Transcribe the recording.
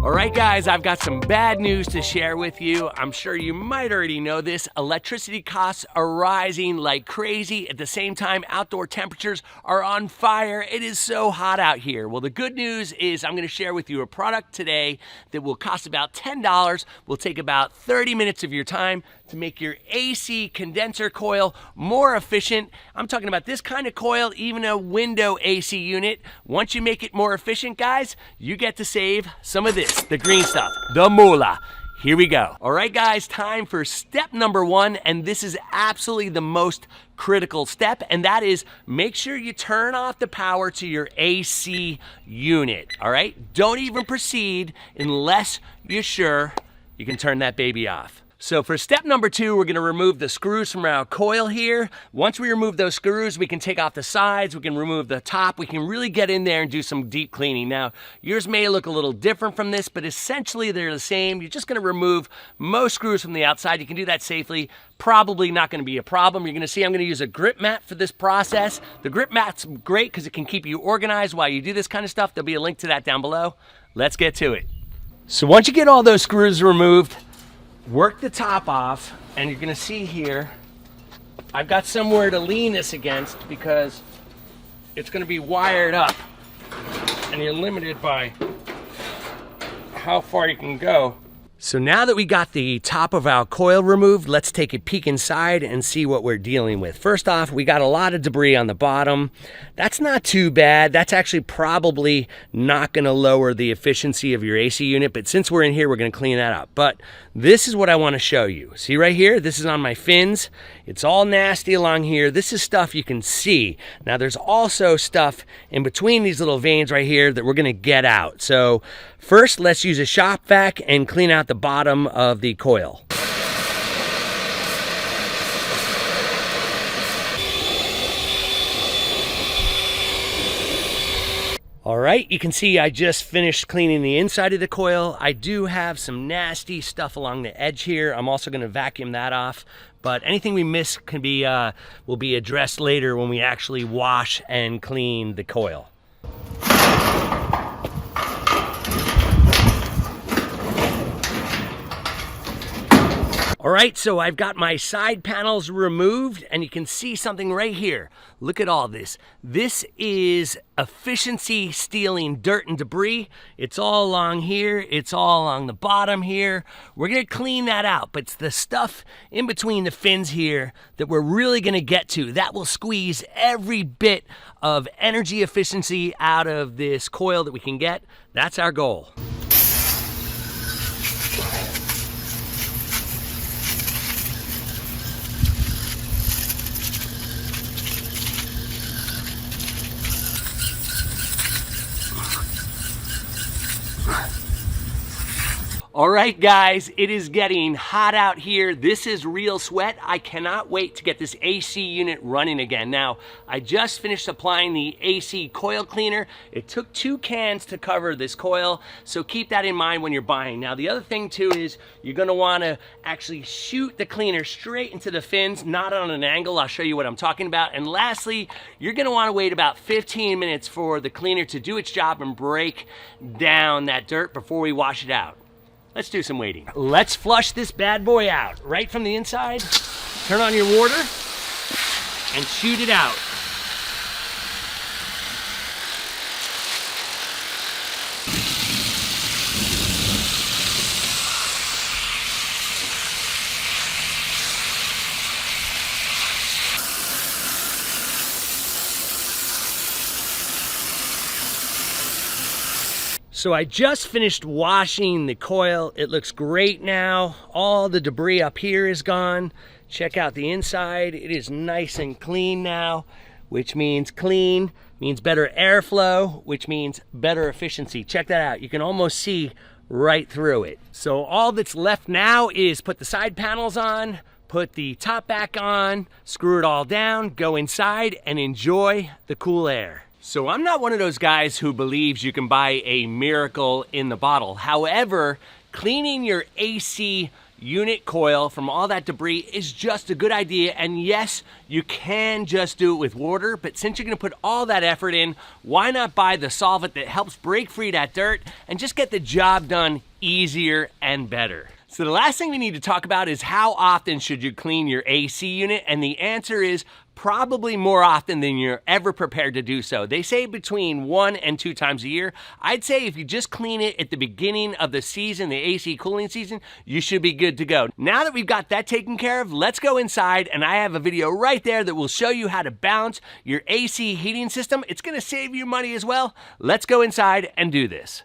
All right, guys, I've got some bad news to share with you. I'm sure you might already know this. Electricity costs are rising like crazy. At the same time, outdoor temperatures are on fire. It is so hot out here. Well, the good news is I'm going to share with you a product today that will cost about $10, will take about 30 minutes of your time to make your AC condenser coil more efficient. I'm talking about this kind of coil, even a window AC unit. Once you make it more efficient, guys, you get to save some of this, the green stuff, the moolah. Here we go. All right, guys, time for step number one, and this is absolutely the most critical step, and that is make sure you turn off the power to your AC unit, all right? Don't even proceed unless you're sure you can turn that baby off. So for step number two, we're gonna remove the screws from our coil here. Once we remove those screws, we can take off the sides, we can remove the top, we can really get in there and do some deep cleaning. Now, yours may look a little different from this, but essentially they're the same. You're just gonna remove most screws from the outside. You can do that safely. Probably not gonna be a problem. You're gonna see I'm gonna use a grip mat for this process. The grip mat's great because it can keep you organized while you do this kind of stuff. There'll be a link to that down below. Let's get to it. So once you get all those screws removed, work the top off, and you're gonna see here, I've got somewhere to lean this against because it's gonna be wired up and you're limited by how far you can go. So now that we got the top of our coil removed, let's take a peek inside and see what we're dealing with. First off, we got a lot of debris on the bottom. That's not too bad. That's actually probably not gonna lower the efficiency of your AC unit, but since we're in here, we're gonna clean that up. But this is what I wanna show you. See right here? This is on my fins. It's all nasty along here. This is stuff you can see. Now there's also stuff in between these little veins right here that we're gonna get out. So first, let's use a shop vac and clean out the bottom of the coil. All right, you can see I just finished cleaning the inside of the coil. I do have some nasty stuff along the edge here. I'm also gonna vacuum that off, but anything we miss can be, will be addressed later when we actually wash and clean the coil. All right, so I've got my side panels removed, and you can see something right here. Look at all this. This is efficiency stealing dirt and debris. It's all along here. It's all along the bottom here. We're gonna clean that out, but it's the stuff in between the fins here that we're really gonna get to. That will squeeze every bit of energy efficiency out of this coil that we can get. That's our goal. All right, guys, it is getting hot out here. This is real sweat. I cannot wait to get this AC unit running again. Now, I just finished applying the AC coil cleaner. It took 2 cans to cover this coil, so keep that in mind when you're buying. Now, the other thing too is you're gonna wanna actually shoot the cleaner straight into the fins, not on an angle. I'll show you what I'm talking about. And lastly, you're gonna wanna wait about 15 minutes for the cleaner to do its job and break down that dirt before we wash it out. Let's do some waiting. Let's flush this bad boy out. Right from the inside, turn on your water and shoot it out. So I just finished washing the coil. It looks great now. All the debris up here is gone. Check out the inside. It is nice and clean now, which means clean, means better airflow, which means better efficiency. Check that out. You can almost see right through it. So all that's left now is put the side panels on, put the top back on, screw it all down, go inside and enjoy the cool air. So I'm not one of those guys who believes you can buy a miracle in the bottle. However, cleaning your AC unit coil from all that debris is just a good idea. And yes, you can just do it with water, but since you're gonna put all that effort in, why not buy the solvent that helps break free that dirt and just get the job done easier and better? So the last thing we need to talk about is how often should you clean your AC unit? And the answer is probably more often than you're ever prepared to do so. They say between 1 and 2 times a year. I'd say if you just clean it at the beginning of the season, the AC cooling season, you should be good to go. Now that we've got that taken care of, let's go inside, and I have a video right there that will show you how to balance your AC heating system. It's gonna save you money as well. Let's go inside and do this.